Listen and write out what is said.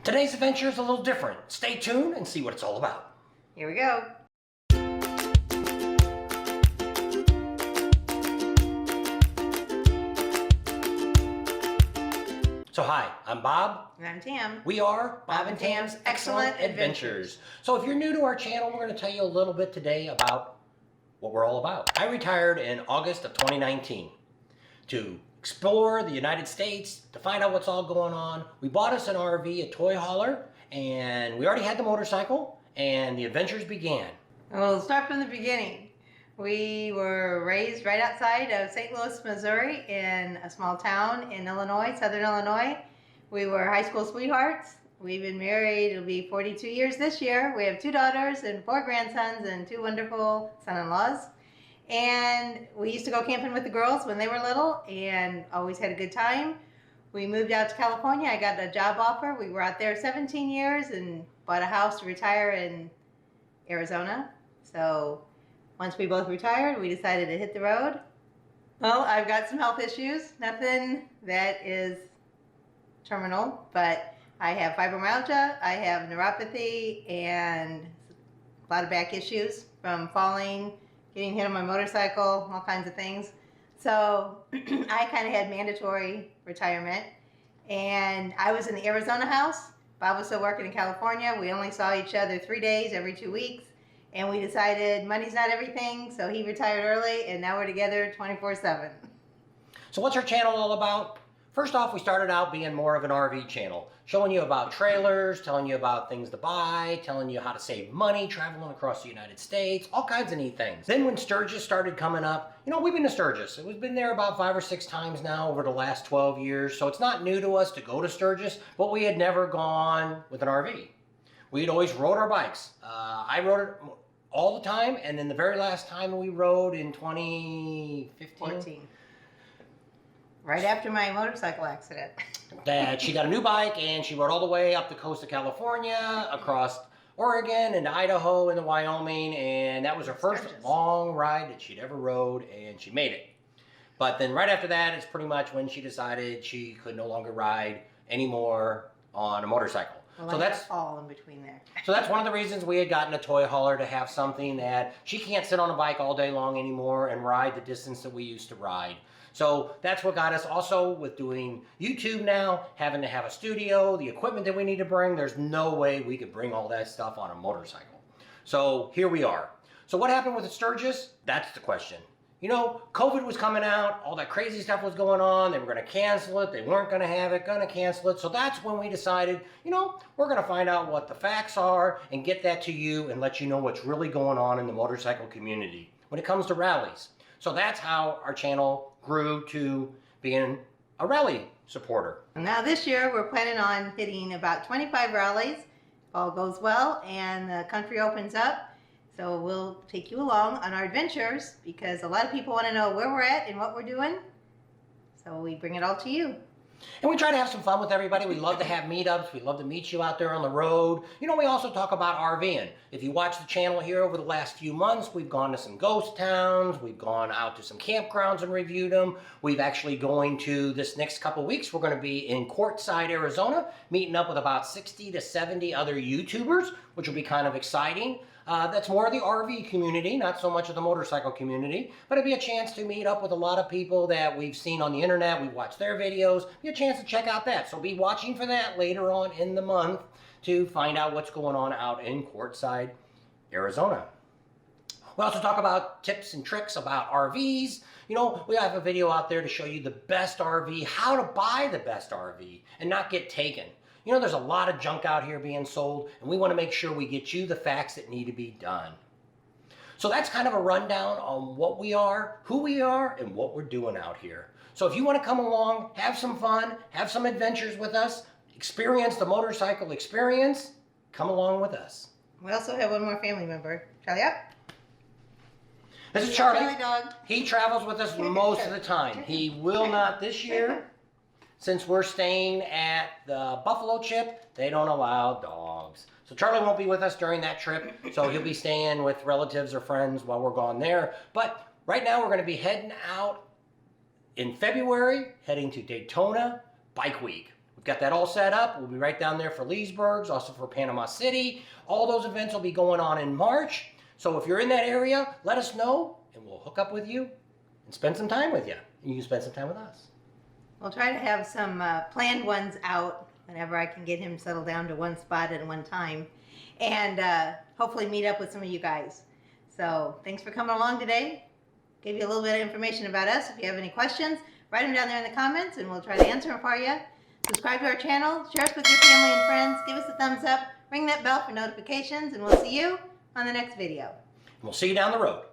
Today's adventure is a little different. Stay tuned and see what it's all about. Here we go. So hi, I'm Bob. And I'm Tam. We are Bob and Tam's Excellent Adventures. So if you're new to our channel, we're going to tell you a little bit today about what we're all about. I retired in August of 2019 to explore the United States, to find out what's all going on. We bought us an RV, a toy hauler, and we already had the motorcycle, and the adventures began. We'll start from the beginning. We were raised right outside of St. Louis, Missouri, in a small town in Illinois, southern Illinois. We were high school sweethearts. We've been married, it'll be 42 years this year. We have 2 daughters and 4 grandsons and 2 wonderful son-in-laws. And we used to go camping with the girls when they were little and always had a good time. We moved out to California. I got a job offer. We were out there 17 years and bought a house to retire in Arizona. So once we both retired, we decided to hit the road. Well, I've got some health issues. Nothing that is terminal, but I have fibromyalgia, I have neuropathy, and a lot of back issues from falling, getting hit on my motorcycle, all kinds of things. So I kind of had mandatory retirement, and I was in the Arizona house. Bob was still working in California. We only saw each other 3 days every 2 weeks, and we decided money's not everything, so he retired early, and now we're together 24/7. So what's our channel all about? First off, we started out being more of an RV channel, showing you about trailers, telling you about things to buy, telling you how to save money, traveling across the United States, all kinds of neat things. Then when Sturgis started coming up, we've been to Sturgis. We've been there about 5 or 6 times now over the last 12 years, so it's not new to us to go to Sturgis, but we had never gone with an RV. We'd always rode our bikes. I rode it all the time, and then the very last time we rode in 2015. Right after my motorcycle accident. That she got a new bike and she rode all the way up the coast of California, across Oregon and Idaho and Wyoming, and that was her first long ride that she'd ever rode, and she made it. But then right after that, it's pretty much when she decided she could no longer ride anymore on a motorcycle. Well, so that's all in between there. So that's one of the reasons we had gotten a toy hauler, to have something that she can't sit on a bike all day long anymore and ride the distance that we used to ride. So that's what got us also with doing YouTube now, having to have a studio, the equipment that we need to bring. There's no way we could bring all that stuff on a motorcycle. So here we are. So what happened with the Sturgis? That's the question. COVID was coming out, all that crazy stuff was going on. They were going to cancel it. They weren't going to have it, going to cancel it. So that's when we decided, we're going to find out what the facts are and get that to you and let you know what's really going on in the motorcycle community when it comes to rallies. So that's how our channel grew to being a rally supporter. Now this year we're planning on hitting about 25 rallies. If all goes well and the country opens up. So we'll take you along on our adventures because a lot of people want to know where we're at and what we're doing. So we bring it all to you. And we try to have some fun with everybody. We love to have meetups. We love to meet you out there on the road. We also talk about RVing. If you watch the channel here over the last few months, we've gone to some ghost towns. We've gone out to some campgrounds and reviewed them. We've actually going to, this next couple weeks, we're going to be in Quartzsite, Arizona, meeting up with about 60 to 70 other YouTubers, which will be kind of exciting. That's more of the RV community, not so much of the motorcycle community, but it'd be a chance to meet up with a lot of people that we've seen on the internet. We've watched their videos, be a chance to check out that. So be watching for that later on in the month to find out what's going on out in Quartzsite, Arizona. We also talk about tips and tricks about RVs. We have a video out there to show you the best RV, how to buy the best RV and not get taken. There's a lot of junk out here being sold, and we want to make sure we get you the facts that need to be done. So that's kind of a rundown on what we are, who we are, and what we're doing out here. So if you want to come along, have some fun, have some adventures with us, experience the motorcycle experience, come along with us. We also have one more family member. Charlie up. This is Charlie. Charlie dog. He travels with us most of the time. He will not this year. Since we're staying at the Buffalo Chip, they don't allow dogs. So Charlie won't be with us during that trip, so he'll be staying with relatives or friends while we're gone there. But right now we're going to be heading out in February, heading to Daytona Bike Week. We've got that all set up. We'll be right down there for Leesburg's, also for Panama City. All those events will be going on in March. So if you're in that area, let us know and we'll hook up with you and spend some time with you. And you can spend some time with us. We'll try to have some planned ones out whenever I can get him settled down to one spot at one time. And hopefully meet up with some of you guys. So thanks for coming along today. Gave you a little bit of information about us. If you have any questions, write them down there in the comments and we'll try to answer them for you. Subscribe to our channel, share us with your family and friends, give us a thumbs up, ring that bell for notifications, and we'll see you on the next video. And we'll see you down the road.